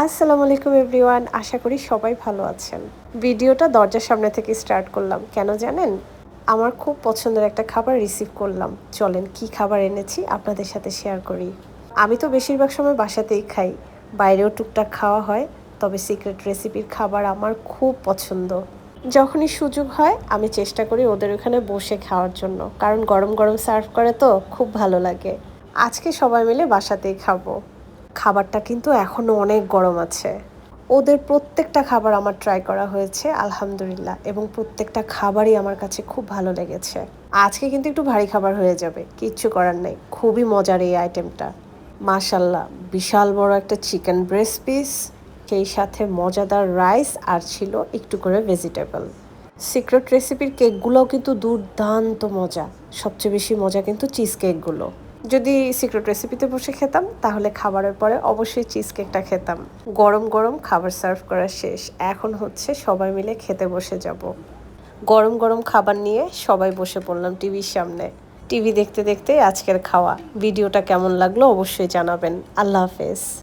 আসসালামু আলাইকুম এভরিওয়ান, আশা করি সবাই ভালো আছেন। ভিডিওটা দরজার সামনে থেকে স্টার্ট করলাম, কেন জানেন? আমার খুব পছন্দের একটা খাবার রিসিভ করলাম। চলেন কি খাবার এনেছি আপনাদের সাথে শেয়ার করি। আমি তো বেশিরভাগ সময় বাসাতেই খাই, বাইরেও টুকটাক খাওয়া হয়, তবে সিক্রেট রেসিপির খাবার আমার খুব পছন্দ। যখনই সুযোগ হয় আমি চেষ্টা করি ওদের ওখানে বসে খাওয়ার জন্য, কারণ গরম গরম সার্ভ করে তো খুব ভালো লাগে। আজকে সবাই মিলে বাসাতেই খাবো। খাবারটা কিন্তু এখনও অনেক গরম আছে। ওদের প্রত্যেকটা খাবার আমার ট্রাই করা হয়েছে আলহামদুলিল্লাহ, এবং প্রত্যেকটা খাবারই আমার কাছে খুব ভালো লেগেছে। আজকে কিন্তু একটু ভারী খাবার হয়ে যাবে, কিচ্ছু করার নেই। খুবই মজার এই আইটেমটা। মাশাল্লাহ, বিশাল বড় একটা চিকেন ব্রেস্ট পিস, সেই সাথে মজাদার রাইস, আর ছিল একটু করে ভেজিটেবল। সিক্রেট রেসিপির কেকগুলোও কিন্তু দুর্দান্ত মজা। সবচেয়ে বেশি মজা কিন্তু চিজ কেকগুলো। যদি সিক্রেট রেসিপিতে বসে খেতাম তাহলে খাবারের পরে অবশ্যই চিজ কেকটা খেতাম। গরম গরম খাবার সার্ভ করা শেষ, এখন হচ্ছে সবাই মিলে খেতে বসে যাব। গরম গরম খাবার নিয়ে সবাই বসে পড়লাম টিভির সামনে। টিভি দেখতে দেখতে আজকের খাওয়া। ভিডিওটা কেমন লাগলো অবশ্যই জানাবেন। আল্লাহ হাফেজ।